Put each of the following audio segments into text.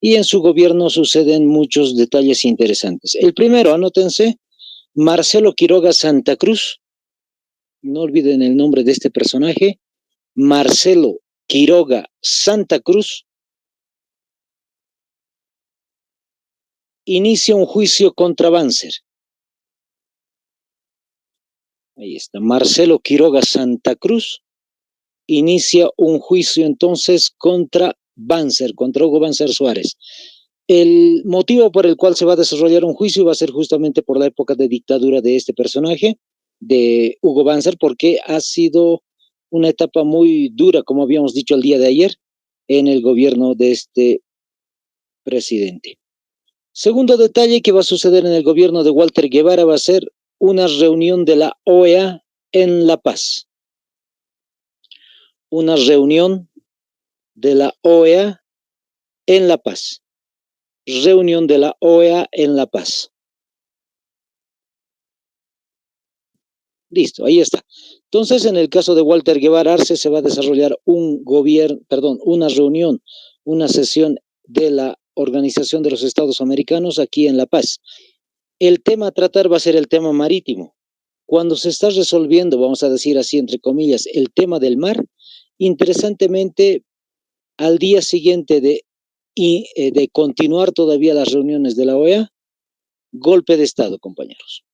y en su gobierno suceden muchos detalles interesantes. El primero, anótense, Marcelo Quiroga Santa Cruz, no olviden el nombre de este personaje, Marcelo Quiroga Santa Cruz, inicia un juicio contra Banzer. Ahí está, Marcelo Quiroga Santa Cruz inicia un juicio entonces contra Banzer, contra Hugo Banzer Suárez. El motivo por el cual se va a desarrollar un juicio va a ser justamente por la época de dictadura de este personaje, de Hugo Banzer, porque ha sido una etapa muy dura, como habíamos dicho el día de ayer, en el gobierno de este presidente. Segundo detalle que va a suceder en el gobierno de Walter Guevara va a ser una reunión de la OEA en La Paz. Una reunión de la OEA en La Paz. Reunión de la OEA en La Paz. Listo, ahí está. Entonces, en el caso de Walter Guevara Arce se va a desarrollar una reunión, una sesión de la Organización de los Estados Americanos aquí en La Paz. El tema a tratar va a ser el tema marítimo. Cuando se está resolviendo, vamos a decir así, entre comillas, el tema del mar, interesantemente, al día siguiente de continuar todavía las reuniones de la OEA, golpe de Estado, compañeros.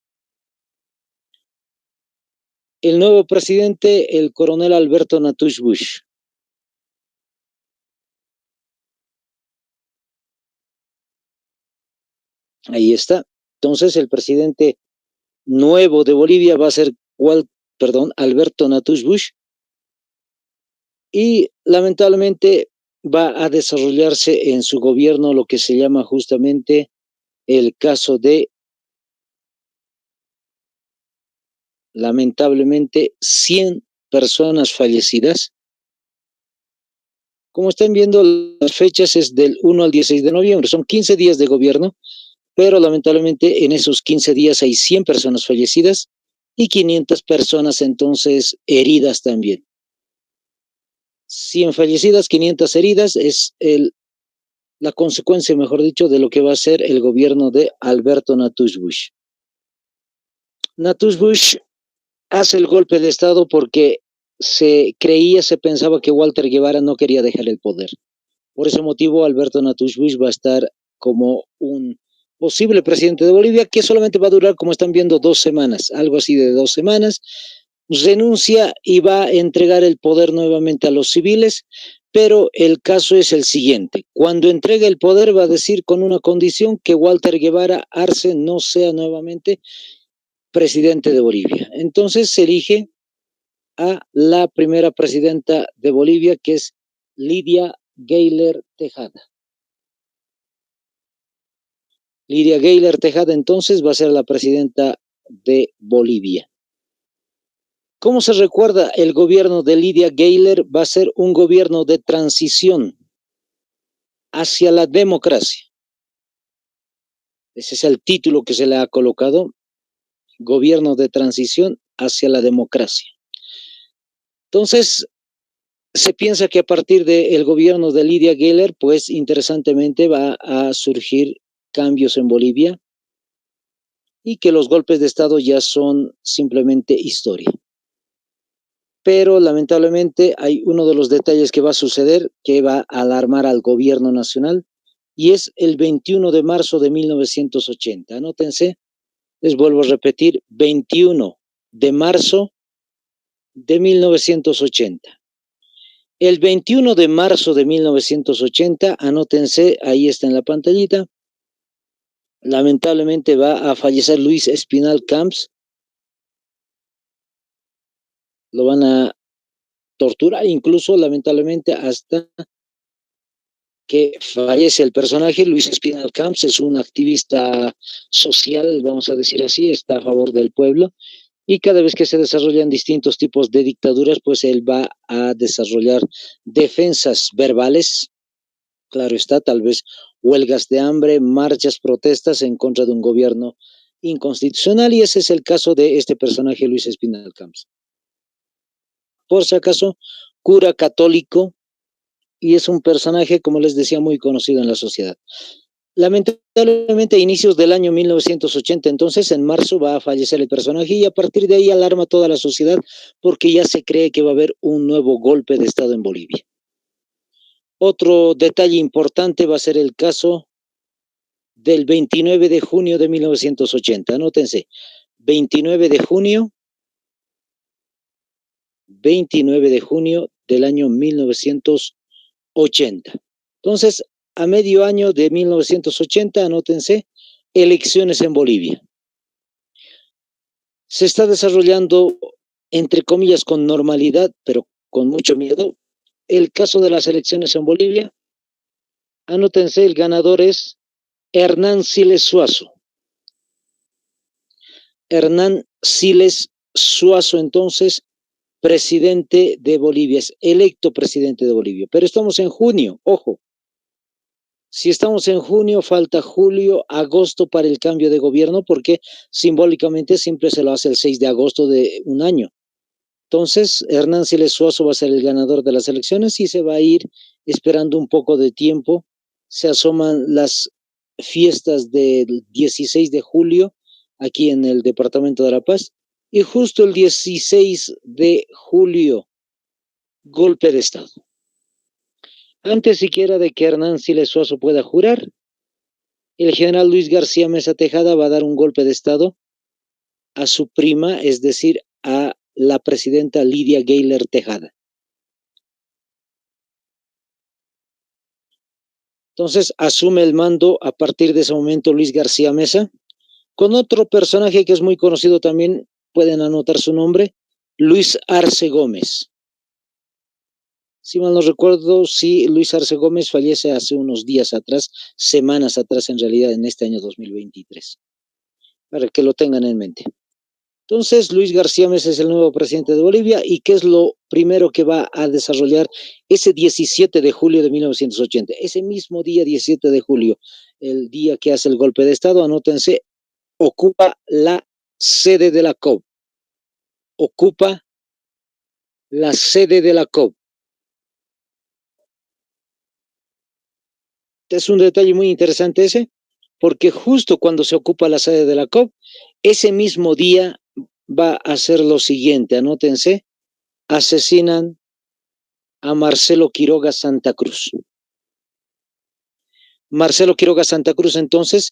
El nuevo presidente, el coronel Alberto Natush Bush. Ahí está. Entonces, el presidente nuevo de Bolivia va a ser Alberto Natush Bush. Y lamentablemente va a desarrollarse en su gobierno lo que se llama justamente el caso de, lamentablemente, 100 personas fallecidas. Como están viendo, las fechas es del 1 al 16 de noviembre, son 15 días de gobierno, pero lamentablemente en esos 15 días hay 100 personas fallecidas y 500 personas entonces heridas también. 100 fallecidas, 500 heridas es la consecuencia, mejor dicho, de lo que va a ser el gobierno de Alberto Natush Bush. Natush Bush hace el golpe de Estado porque se pensaba que Walter Guevara no quería dejar el poder. Por ese motivo, Alberto Natush Bush va a estar como un posible presidente de Bolivia, que solamente va a durar, como están viendo, 2 semanas, algo así de 2 semanas. Renuncia y va a entregar el poder nuevamente a los civiles, pero el caso es el siguiente. Cuando entregue el poder va a decir con una condición que Walter Guevara Arce no sea nuevamente presidente de Bolivia. Entonces se elige a la primera presidenta de Bolivia, que es Lidia Gayler Tejada. Lidia Gayler Tejada entonces va a ser la presidenta de Bolivia. ¿Cómo se recuerda el gobierno de Lidia Gayler? Va a ser un gobierno de transición hacia la democracia. Ese es el título que se le ha colocado, gobierno de transición hacia la democracia. Entonces, se piensa que a partir del gobierno de Lidia Gayler, pues interesantemente va a surgir cambios en Bolivia y que los golpes de Estado ya son simplemente historia. Pero lamentablemente hay uno de los detalles que va a suceder que va a alarmar al gobierno nacional y es el 21 de marzo de 1980. Anótense, les vuelvo a repetir, 21 de marzo de 1980. El 21 de marzo de 1980, anótense, ahí está en la pantallita, lamentablemente va a fallecer Luis Espinal Camps. Lo van a torturar, incluso lamentablemente hasta que fallece el personaje. Luis Espinal Camps es un activista social, vamos a decir así, está a favor del pueblo, y cada vez que se desarrollan distintos tipos de dictaduras, pues él va a desarrollar defensas verbales, claro está, tal vez huelgas de hambre, marchas, protestas en contra de un gobierno inconstitucional, y ese es el caso de este personaje, Luis Espinal Camps. Por si acaso, cura católico, y es un personaje, como les decía, muy conocido en la sociedad. Lamentablemente, a inicios del año 1980, entonces, en marzo, va a fallecer el personaje y a partir de ahí alarma a toda la sociedad porque ya se cree que va a haber un nuevo golpe de Estado en Bolivia. Otro detalle importante va a ser el caso del 29 de junio de 1980. Anótense, 29 de junio, 29 de junio del año 1980. Entonces, a medio año de 1980, anótense, elecciones en Bolivia. Se está desarrollando, entre comillas, con normalidad, pero con mucho miedo, el caso de las elecciones en Bolivia. Anótense, el ganador es Hernán Siles Suazo. Hernán Siles Suazo, entonces, presidente de Bolivia, es electo presidente de Bolivia. Pero estamos en junio, ojo. Si estamos en junio, falta julio, agosto para el cambio de gobierno, porque simbólicamente siempre se lo hace el 6 de agosto de un año. Entonces, Hernán Siles Suazo va a ser el ganador de las elecciones y se va a ir esperando un poco de tiempo. Se asoman las fiestas del 16 de julio aquí en el departamento de La Paz y justo el 16 de julio, golpe de Estado. Antes siquiera de que Hernán Siles Suazo pueda jurar, el general Luis García Meza Tejada va a dar un golpe de Estado a su prima, es decir, a la presidenta Lidia Gayler Tejada. Entonces asume el mando a partir de ese momento Luis García Meza, con otro personaje que es muy conocido también, pueden anotar su nombre, Luis Arce Gómez. Si mal no recuerdo, sí, Luis Arce Gómez fallece hace unos días atrás, semanas atrás en realidad, en este año 2023, para que lo tengan en mente. Entonces, Luis García Meza es el nuevo presidente de Bolivia, ¿y qué es lo primero que va a desarrollar ese 17 de julio de 1980? Ese mismo día, 17 de julio, el día que hace el golpe de Estado, anótense, ocupa la sede de la COP. Ocupa la sede de la COP. Es un detalle muy interesante ese, porque justo cuando se ocupa la sede de la COP, ese mismo día va a hacer lo siguiente, anótense, asesinan a Marcelo Quiroga Santa Cruz. Marcelo Quiroga Santa Cruz, entonces,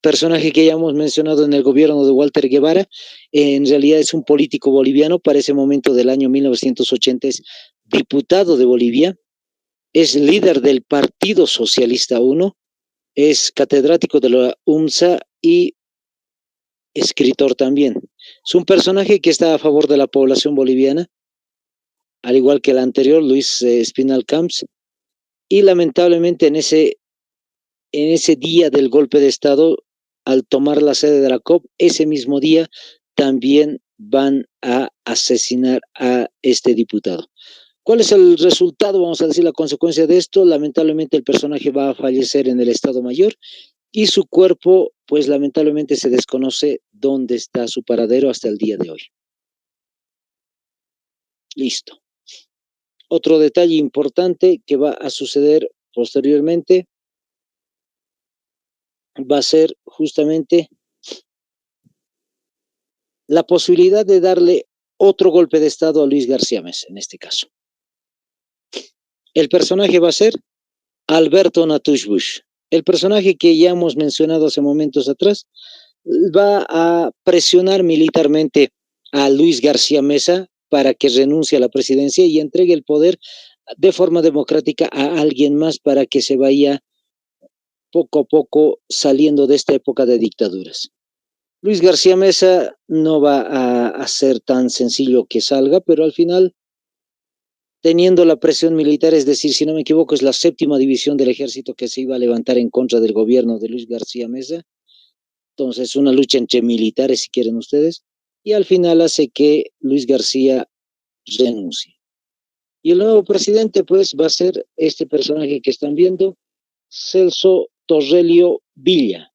personaje que ya hemos mencionado en el gobierno de Walter Guevara, en realidad es un político boliviano, para ese momento del año 1980 es diputado de Bolivia, es líder del Partido Socialista 1, es catedrático de la UMSA y escritor también. Es un personaje que está a favor de la población boliviana, al igual que el anterior, Luis Espinal Camps, y lamentablemente en ese día del golpe de Estado, al tomar la sede de la COP, ese mismo día también van a asesinar a este diputado. ¿Cuál es el resultado? Vamos a decir la consecuencia de esto. Lamentablemente el personaje va a fallecer en el Estado Mayor y su cuerpo, pues lamentablemente se desconoce dónde está su paradero hasta el día de hoy. Listo. Otro detalle importante que va a suceder posteriormente va a ser justamente la posibilidad de darle otro golpe de Estado a Luis García Meza, en este caso. El personaje va a ser Alberto Natush Bush. El personaje que ya hemos mencionado hace momentos atrás va a presionar militarmente a Luis García Meza para que renuncie a la presidencia y entregue el poder de forma democrática a alguien más para que se vaya poco a poco saliendo de esta época de dictaduras. Luis García Meza no va a ser tan sencillo que salga, pero al final, teniendo la presión militar, es decir, si no me equivoco, es la 7ª división del ejército que se iba a levantar en contra del gobierno de Luis García Meza. Entonces, una lucha entre militares, si quieren ustedes, y al final hace que Luis García renuncie. Y el nuevo presidente, pues, va a ser este personaje que están viendo, Celso Torrelio Villa.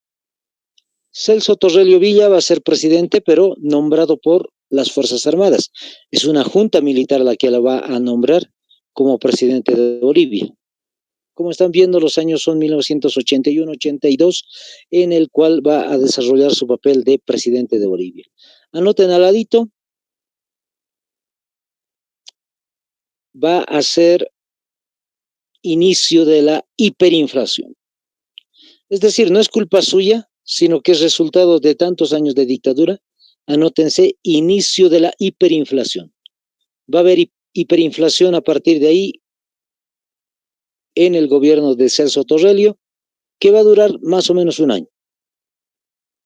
Celso Torrelio Villa va a ser presidente, pero nombrado por las Fuerzas Armadas. Es una junta militar la que la va a nombrar como presidente de Bolivia. Como están viendo, los años son 1981-82, en el cual va a desarrollar su papel de presidente de Bolivia. Anoten al ladito, va a ser inicio de la hiperinflación. Es decir, no es culpa suya, sino que es resultado de tantos años de dictadura. Anótense, inicio de la hiperinflación. Va a haber hiperinflación a partir de ahí en el gobierno de Celso Torrelio, que va a durar más o menos un año.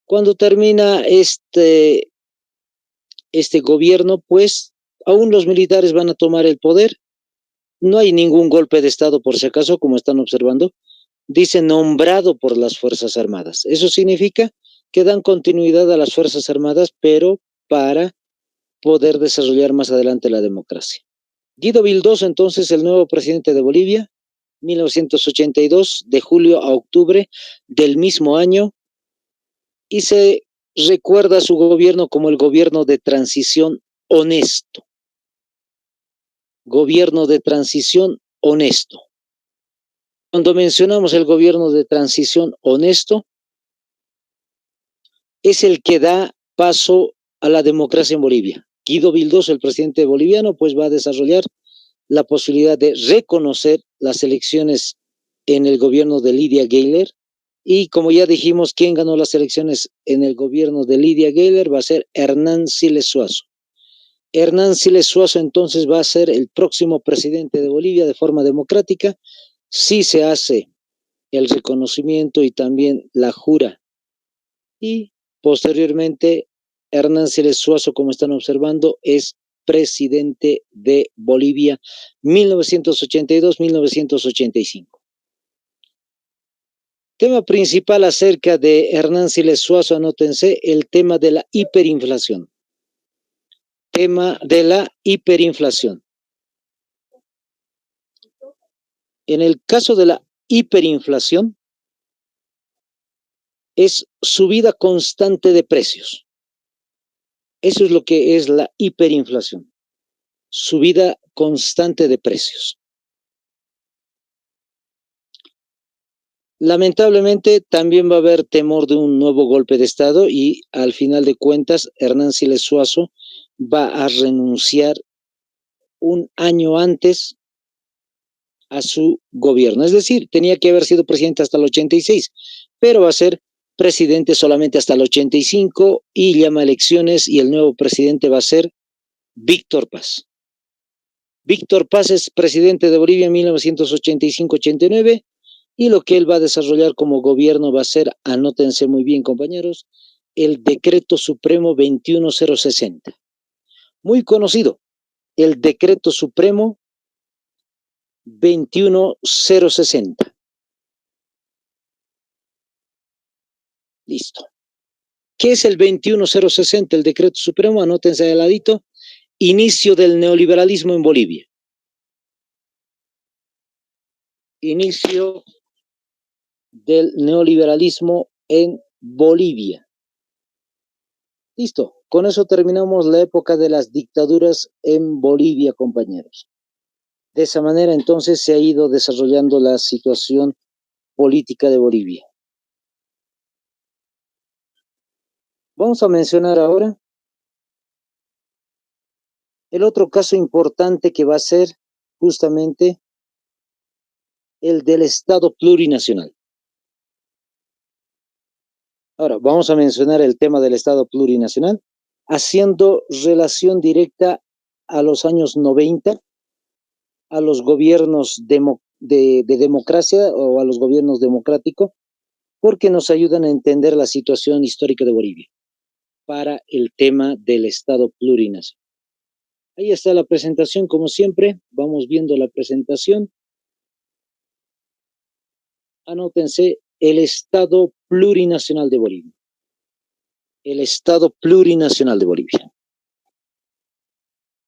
Cuando termina este gobierno, pues aún los militares van a tomar el poder. No hay ningún golpe de Estado, por si acaso, como están observando. Dice nombrado por las Fuerzas Armadas. Eso significa que dan continuidad a las Fuerzas Armadas, pero para poder desarrollar más adelante la democracia. Guido Vildoso, entonces, el nuevo presidente de Bolivia, 1982, de julio a octubre del mismo año, y se recuerda a su gobierno como el gobierno de transición honesto. Gobierno de transición honesto. Cuando mencionamos el gobierno de transición honesto, es el que da paso a la democracia en Bolivia. Guido Vildoso, el presidente boliviano, pues va a desarrollar la posibilidad de reconocer las elecciones en el gobierno de Lidia Gayler. Y como ya dijimos, ¿quién ganó las elecciones en el gobierno de Lidia Gayler? Va a ser Hernán Siles Suazo. Hernán Siles Suazo entonces va a ser el próximo presidente de Bolivia de forma democrática, si se hace el reconocimiento y también la jura. Y posteriormente, Hernán Siles Suazo, como están observando, es presidente de Bolivia 1982-1985. Tema principal acerca de Hernán Siles Suazo, anótense, el tema de la hiperinflación. Tema de la hiperinflación. En el caso de la hiperinflación, es subida constante de precios. Eso es lo que es la hiperinflación. Subida constante de precios. Lamentablemente también va a haber temor de un nuevo golpe de Estado y al final de cuentas Hernán Siles Suazo va a renunciar un año antes a su gobierno. Es decir, tenía que haber sido presidente hasta el 86, pero va a ser presidente solamente hasta el 85 y llama elecciones y el nuevo presidente va a ser Víctor Paz. Víctor Paz es presidente de Bolivia en 1985-89 y lo que él va a desarrollar como gobierno va a ser, anótense muy bien compañeros, el Decreto Supremo 21060. Muy conocido, el Decreto Supremo 21060. Listo. ¿Qué es el 21060? El Decreto Supremo, anótense al ladito, inicio del neoliberalismo en Bolivia. Inicio del neoliberalismo en Bolivia. Listo, con eso terminamos la época de las dictaduras en Bolivia, compañeros. De esa manera, entonces, se ha ido desarrollando la situación política de Bolivia. Vamos a mencionar ahora el otro caso importante que va a ser justamente el del Estado plurinacional. Ahora, vamos a mencionar el tema del Estado plurinacional, haciendo relación directa a los años 90, a los gobiernos de democracia o a los gobiernos democráticos, porque nos ayudan a entender la situación histórica de Bolivia para el tema del Estado plurinacional. Ahí está la presentación, como siempre, vamos viendo la presentación. Anótense, el Estado plurinacional de Bolivia. El Estado plurinacional de Bolivia.